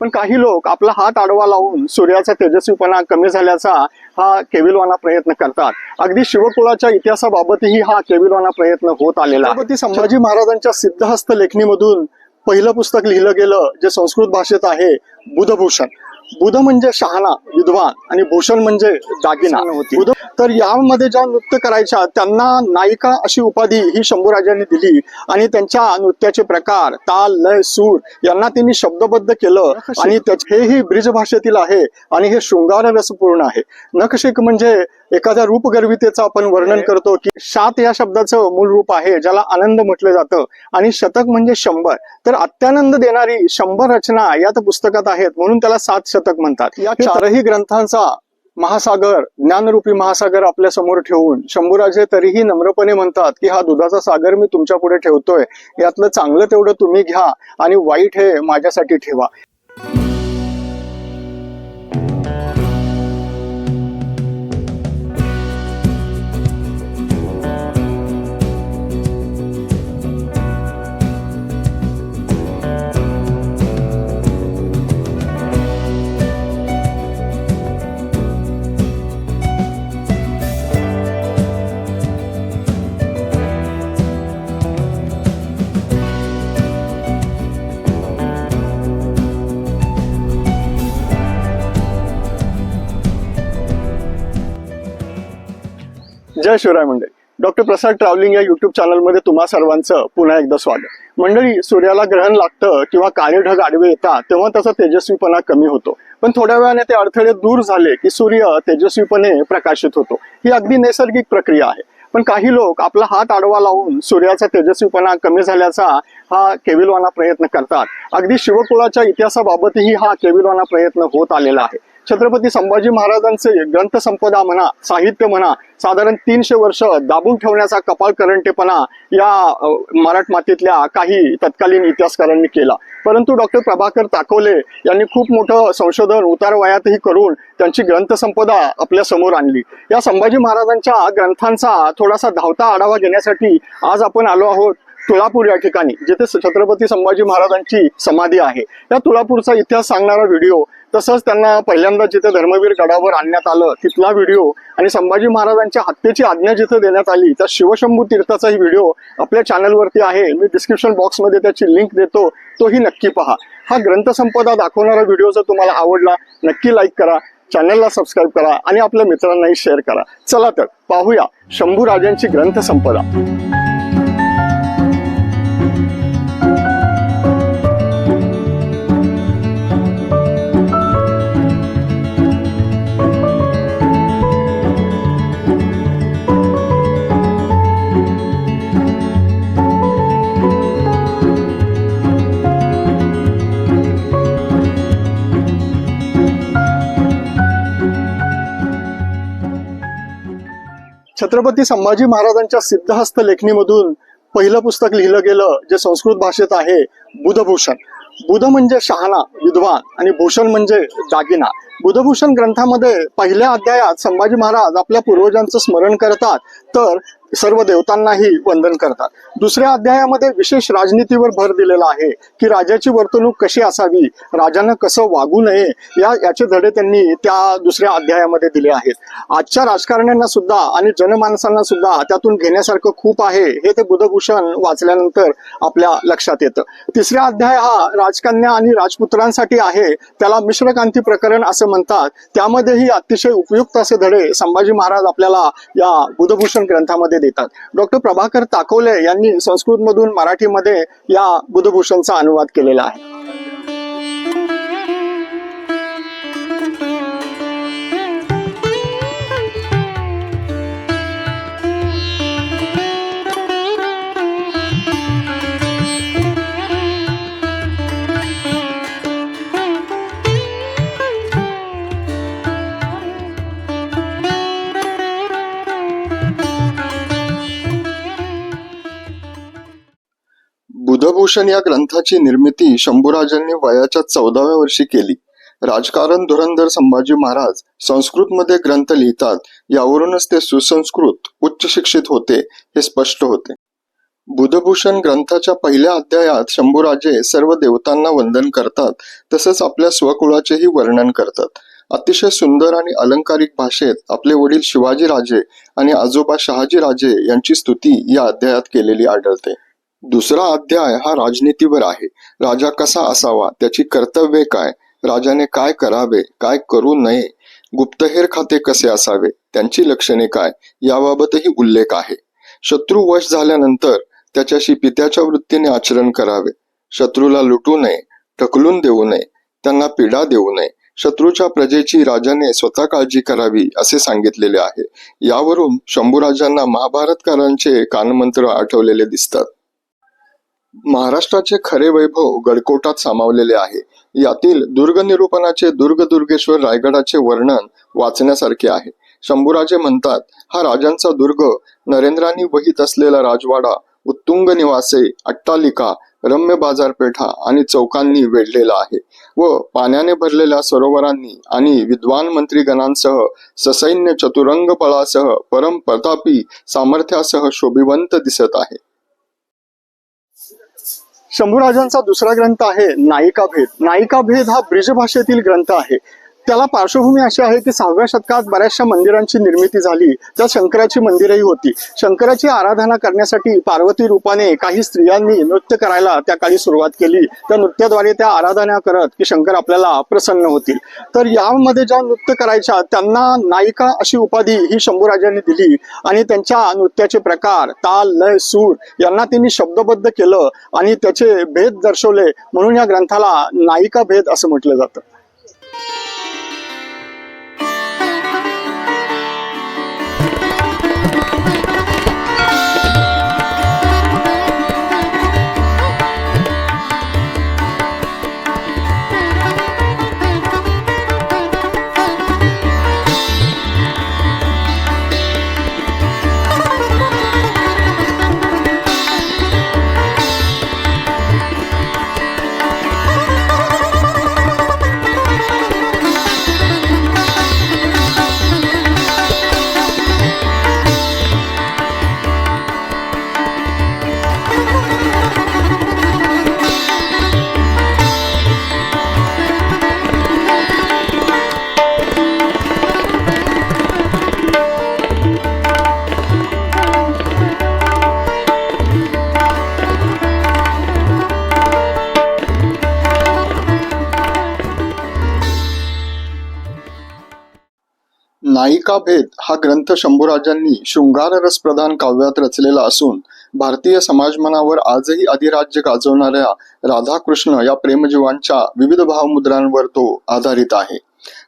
पण काही लोक आपला हात आडवा लावून सूर्याचा तेजस्वीपणा कमी झाल्याचा हा केविलवाना प्रयत्न करतात। अगदी शिवकुळाच्या इतिहासाबाबतही हा केविलवाना प्रयत्न होत आलेला आहे। छत्रपती संभाजी महाराजांच्या सिद्धहस्त लेखणीमधून पहिलं पुस्तक लिहिलं गेलं जे संस्कृत भाषेत आहे बुधभूषण। बुध म्हणजे शहाणा विद्वान आणि भूषण म्हणजे दागिना होती। बुध तर यामध्ये ज्या नृत्य करायच्या त्यांना नायिका अशी उपाधी ही शंभूराजांनी दिली आणि त्यांच्या नृत्याचे प्रकार ताल लय सूर यांना त्यांनी शब्दबद्ध केलं आणि हेही ब्रिज भाषेतील आहे आणि हे शृंगार रसपूर्ण आहे। नखशिख म्हणजे एखाद्या रूपगर्वितेचं आपण वर्णन करतो की शात या शब्दाचं मूळ रूप आहे ज्याला आनंद म्हटलं जातं आणि शतक म्हणजे 100। तर अत्यानंद देणारी 100 रचना यात पुस्तकात आहेत म्हणून त्याला 7 शतक म्हणतात। या चारही ग्रंथांचा महासागर ज्ञानरूपी महासागर आपल्या समोर ठेवून शंभूराजे तरीही नम्रपणे म्हणतात की हा दुधाचा सागर मी तुमच्या पुढे ठेवतोय, यातलं चांगलं तेवढं तुम्ही घ्या आणि वाईट हे माझ्यासाठी ठेवा। जय शिवराय मंडळी, डॉक्टर प्रसाद ट्रॅव्हलिंग या युट्यूब चॅनलमध्ये तुम्हा सर्वांचं पुन्हा एकदा स्वागत। मंडळी, सूर्याला ग्रहण लागतं किंवा काळे ढग आडवे येतात तेव्हा त्याचा तेजस्वीपणा कमी होतो, पण थोड्या वेळाने ते अडथळे दूर झाले की सूर्य तेजस्वीपणे प्रकाशित होतो। ही अगदी नैसर्गिक प्रक्रिया आहे। पण काही लोक आपला हात आडवा लावून सूर्याचा तेजस्वीपणा कमी झाल्याचा हा केविलवाना प्रयत्न करतात। अगदी शिवकुळाच्या इतिहासाबाबतही हा केविलवाना प्रयत्न होत आलेला आहे। छत्रपती संभाजी महाराजांचे ग्रंथसंपदा म्हणा, साहित्य म्हणा, साधारण 300 वर्ष दाबून ठेवण्याचा कपाळकरंटेपणा या मराठमातेतल्या काही तत्कालीन इतिहासकारांनी केला। परंतु डॉक्टर प्रभाकर ताकवले यांनी खूप मोठं संशोधन उतार वयातही करून त्यांची ग्रंथसंपदा आपल्या समोर आणली। या संभाजी महाराजांच्या ग्रंथांचा थोडासा धावता आढावा घेण्यासाठी आज आपण आलो आहोत तुळापूर या ठिकाणी, जिथे छत्रपती संभाजी महाराजांची समाधी आहे। या तुळापूरचा इतिहास सांगणारा व्हिडिओ, तसंच त्यांना पहिल्यांदा जिथे धर्मवीर गडावर आणण्यात आलं तिथला व्हिडिओ आणि संभाजी महाराजांच्या हत्येची आज्ञा जिथे देण्यात आली त्या शिवशंभू तीर्थाचाही व्हिडिओ आपल्या चॅनलवरती आहे। मी डिस्क्रिप्शन बॉक्समध्ये त्याची लिंक देतो, तोही नक्की पहा। हा ग्रंथसंपदा दाखवणारा व्हिडिओ जर तुम्हाला आवडला नक्की लाईक करा, चॅनलला सबस्क्राईब करा आणि आपल्या मित्रांनाही शेअर करा। चला तर पाहूया शंभूराजांची ग्रंथसंपदा। छत्रपती संभाजी महाराजांच्या सिद्धहस्त लेखणीमधून पहिलं पुस्तक लिहिलं गेलं जे संस्कृत भाषेत आहे बुधभूषण। बुध म्हणजे शहाणा विद्वान आणि भूषण म्हणजे दागिना। बुधभूषण ग्रंथामध्ये पहिल्या अध्यायात संभाजी महाराज आपल्या पूर्वजांचं स्मरण करतात तर सर्व देवतांनाही वंदन करतात। दुसऱ्या अध्यायामध्ये विशेष राजनीतीवर भर दिलेला आहे की राजाची वर्तणूक कशी असावी, राजानं कसं वागू नये याचे धडे त्यांनी त्या दुसऱ्या अध्यायामध्ये दिले आहेत। आजच्या राजकारण्यांना सुद्धा आणि जनमानसांना सुद्धा त्यातून घेण्यासारखं खूप आहे, हे ते बुधभूषण वाचल्यानंतर आपल्या लक्षात येतं। तिसरा अध्याय हा राजकन्या आणि राजपुत्रांसाठी आहे, त्याला मिश्रकांती प्रकरण असं म्हणतात। त्यामध्येही अतिशय उपयुक्त असे धडे संभाजी महाराज आपल्याला या बुधभूषण ग्रंथामध्ये देतात। डॉक्टर प्रभाकर ताकवले यांनी संस्कृत मधून मराठीमध्ये या बुधभूषणचा अनुवाद केलेला आहे। बुधभूषण या ग्रंथाची निर्मिती शंभूराजांनी वयाच्या 14व्या वर्षी केली। राजकारण धुरंधर संभाजी महाराज संस्कृतमध्ये ग्रंथ लिहितात यावरूनच ते सुसंस्कृत उच्च शिक्षित होते हे स्पष्ट होते। बुधभूषण ग्रंथाच्या पहिल्या अध्यायात शंभूराजे सर्व देवतांना वंदन करतात, तसंच आपल्या स्वकुळाचेही वर्णन करतात. अतिशय सुंदर आणि अलंकारिक भाषेत आपले वडील शिवाजी राजे आणि आजोबा शहाजी राजे यांची स्तुती या अध्यायात केलेली आढळते. दुसरा अध्याय हा राजनीतीवर आहे. राजा कसा असावा, त्याची कर्तव्ये काय, राजाने काय करावे, काय करू नये, गुप्तहेर खाते कसे असावे, त्यांची लक्षणे काय, याबाबतही उल्लेख आहे. शत्रू वश झाल्यानंतर त्याच्याशी पित्याच्या वृत्तीने आचरण करावे. शत्रूला लुटू नये, ढकलून देऊ नये, त्यांना पीडा देऊ नये. शत्रूच्या प्रजेची राजाने स्वतः काळजी करावी असे सांगितलेले आहे. यावरून शंभूराजांना महाभारतकारांचे कानमंत्र आठवलेले दिसतात. महाराष्ट्राचे खरे वैभव गडकोटात सामावलेले आहे. यातील दुर्ग निरूपणाचे दुर्गेश्वर रायगडाचे वर्णन वाचण्यासारखे आहे. शंभूराजे म्हणतात, हा राजांचा दुर्ग नरेंद्रांनी वहीत असलेला राजवाडा उत्तुंग निवासे, अट्टालिका, रम्य बाजारपेठा आणि चौकांनी वेढलेला आहे व पाण्याने भरलेल्या सरोवरांनी आणि विद्वान मंत्रीगणांसह ससैन्य चतुरंग बळासह परम प्रतापी सामर्थ्यासह शोभिवंत दिसत आहे. शंभूराजांचा दुसरा ग्रंथ आहे नायिका भेद. नायिका भेद हा ब्रिज भाषेतील ग्रंथ आहे. त्याला पार्श्वभूमी अशी आहे की 6व्या शतकात बऱ्याचशा मंदिरांची निर्मिती झाली. त्यात शंकराची मंदिरही होती. शंकराची आराधना करण्यासाठी पार्वती रूपाने काही स्त्रियांनी नृत्य करायला त्या काळी सुरुवात केली. त्या नृत्याद्वारे त्या आराधना करत की शंकर आपल्याला प्रसन्न होतील. तर यामध्ये ज्या नृत्य करायच्या त्यांना नायिका अशी उपाधी ही शंभूराजांनी दिली आणि त्यांच्या नृत्याचे प्रकार, ताल, लय, सूर यांना त्यांनी शब्दबद्ध केलं आणि त्याचे भेद दर्शवले. म्हणून या ग्रंथाला नायिका भेद असं म्हटलं जातं. नायिका भेद हा ग्रंथ शंभूराजांनी शृंगार रस प्रधान काव्यात रचलेला असून भारतीय समाजमनावर आजही अधिराज्य गाजवणाऱ्या राधाकृष्ण या प्रेमजीवांच्या विविध भावमुद्रांवर तो आधारित आहे.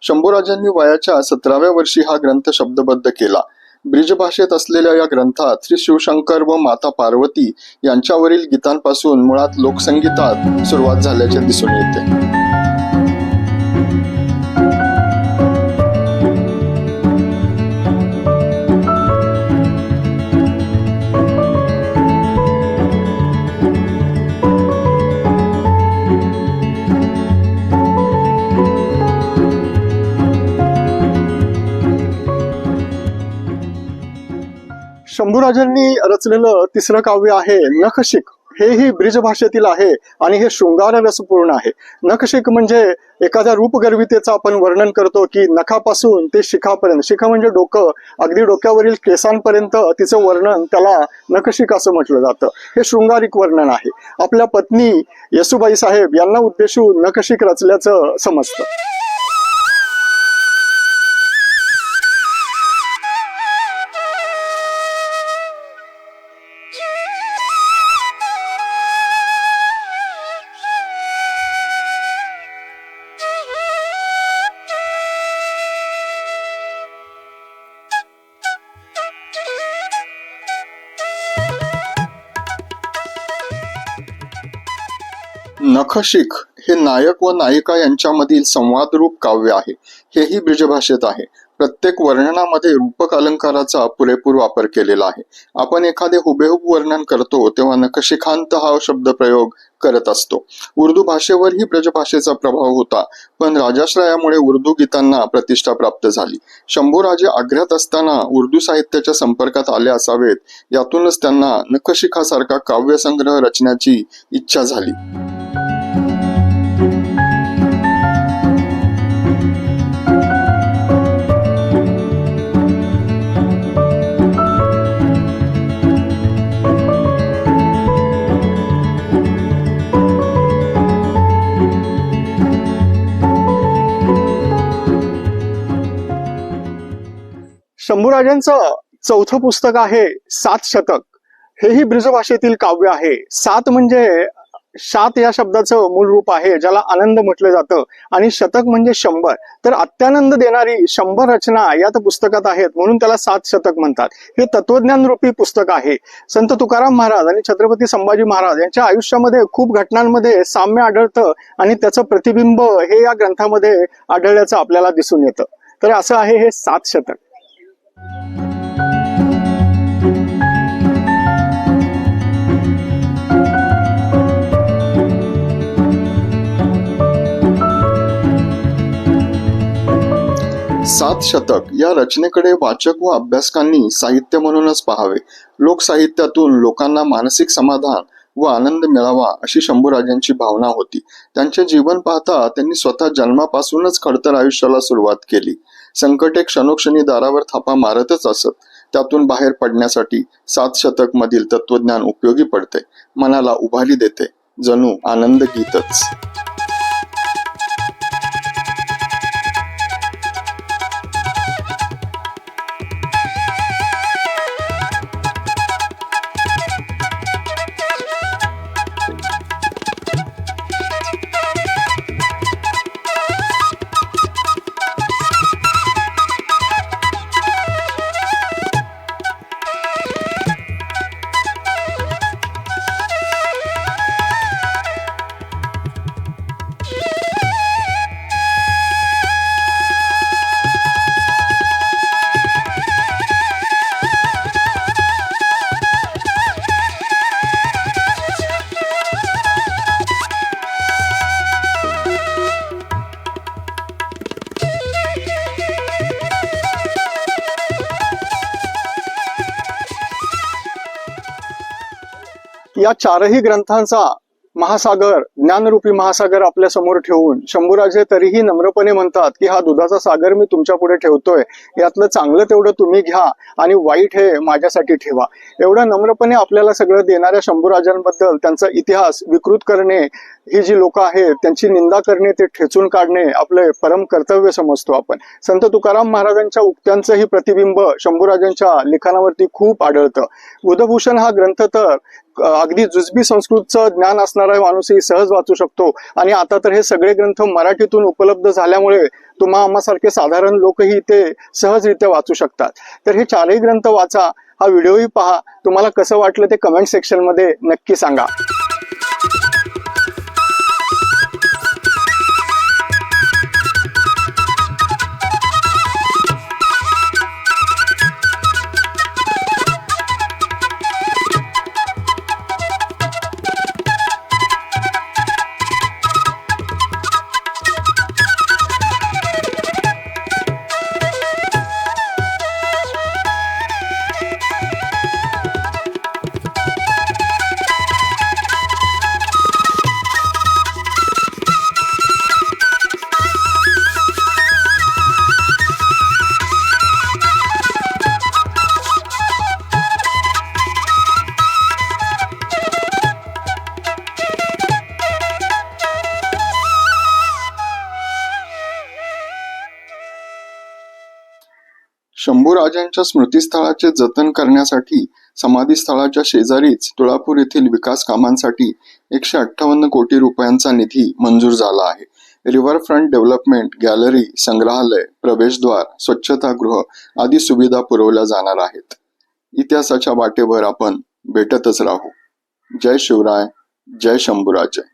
शंभूराजांनी वयाच्या 17व्या वर्षी हा ग्रंथ शब्दबद्ध केला. ब्रिजभाषेत असलेल्या या ग्रंथात श्री शिवशंकर व माता पार्वती यांच्यावरील गीतांपासून मुळात लोकसंगीतात सुरुवात झाल्याचे दिसून येते. शंभूराजांनी रचलेलं तिसरं काव्य आहे नखशिख. हेही ब्रिज भाषेतील आहे आणि हे शृंगार रसपूर्ण आहे. नखशिख म्हणजे एखाद्या रूपगर्वितेचं आपण वर्णन करतो की नखापासून ते शिखापर्यंत, शिखा म्हणजे डोकं, अगदी डोक्यावरील केसांपर्यंत तिचं वर्णन, त्याला नखशिख असं म्हटलं जातं. हे शृंगारिक वर्णन आहे. आपल्या पत्नी येसुबाई साहेब यांना उद्देशून नखशिख रचल्याचं समजतं. नखशिख हे नायक व नायिका यांच्यामधील संवादरूप काव्य आहे. हेही ब्रिजभाषेत आहे. प्रत्येक वर्णनामध्ये रूपक अलंकाराचा पुरेपूर वापर केलेला आहे. आपण एखादे हुबेहूब वर्णन करतो तेव्हा नखशिखांत हा शब्द प्रयोग करत असतो. उर्दू भाषेवरही ब्रजभाषेचा प्रभाव होता, पण राजाश्रयामुळे उर्दू गीतांना प्रतिष्ठा प्राप्त झाली. शंभूराजे आग्र्यात असताना उर्दू साहित्याच्या संपर्कात आले असावेत, यातूनच त्यांना नखशिखासारखा काव्यसंग्रह रचण्याची इच्छा झाली. शंभूराजांचं चौथं पुस्तक आहे सात शतक. हेही ब्रजभाषेतील काव्य आहे. सात म्हणजे शात या शब्दाचं मूळ रूप आहे, ज्याला आनंद म्हटलं जातं, आणि शतक म्हणजे 100. तर अत्यानंद देणारी 100 रचना यात पुस्तकात आहेत, म्हणून त्याला सात शतक म्हणतात. हे तत्वज्ञान रूपी पुस्तक आहे. संत तुकाराम महाराज आणि छत्रपती संभाजी महाराज यांच्या आयुष्यामध्ये खूप घटनांमध्ये साम्य आढळतं आणि त्याचं प्रतिबिंब हे या ग्रंथामध्ये आढळल्याचं आपल्याला दिसून येतं. तर असं आहे हे सात शतक. सात शतक या रचनेकडे वाचक व अभ्यासकांनी साहित्य म्हणूनच पाहावे. लोकसाहित्यातून लोकांना मानसिक समाधान व आनंद मिळावा अशी शंभूराजांची भावना होती. त्यांचे जीवन पाहता त्यांनी स्वतः जन्मापासूनच खडतर आयुष्याला सुरुवात केली. संकटे क्षणोक्षणी दारावर थापा मारतच असत. त्यातून बाहेर पडण्यासाठी सात शतक मधील तत्वज्ञान उपयोगी पडते, मनाला उभारी देते, जणू आनंद गीतच. या चारही ग्रंथांचा महासागर, ज्ञानरूपी महासागर आपल्या समोर ठेवून शंभूराजे तरीही नम्रपणे म्हणतात की हा दुधाचा सागर मी तुमच्या पुढे ठेवतोय, यातलं चांगलं तेवढं तुम्ही घ्या आणि वाईट हे माझ्यासाठी ठेवा. एवढं नम्रपणे आपल्याला सगळं देणाऱ्या शंभूराजांबद्दल त्यांचा इतिहास विकृत करणे, ही जी लोक आहेत त्यांची निंदा करणे, ते ठेचून काढणे आपले परम कर्तव्य समजतो आपण. संत तुकाराम महाराजांच्या उक्त्यांचंही प्रतिबिंब शंभूराजांच्या लिखाणावरती खूप आढळतं. बुधभूषण हा ग्रंथ तर अगदी जुजबी संस्कृतचं ज्ञान असणारा माणूसही सहज वाचू शकतो, आणि आता तर हे सगळे ग्रंथ मराठीतून उपलब्ध झाल्यामुळे तुम्हा आम्हासारखे साधारण लोकही ते सहजरित्या वाचू शकतात. तर हे चारही ग्रंथ वाचा, हा व्हिडिओही पहा. तुम्हाला कसं वाटलं ते कमेंट सेक्शन मध्ये नक्की सांगा. शंभूराजांच्या स्मृतिस्थळाचे जतन करण्यासाठी समाधीस्थळाच्या शेजारीच तुळापूर येथील विकास कामांसाठी 158 कोटी रुपयांचा निधी मंजूर झाला आहे. रिव्हरफ्रंट डेव्हलपमेंट, गॅलरी, संग्रहालय, प्रवेशद्वार, स्वच्छतागृह आदी सुविधा पुरवल्या जाणार आहेत. इतिहासाच्या वाटेवर आपण भेटतच राहू. जय शिवराय, जय शंभूराजे.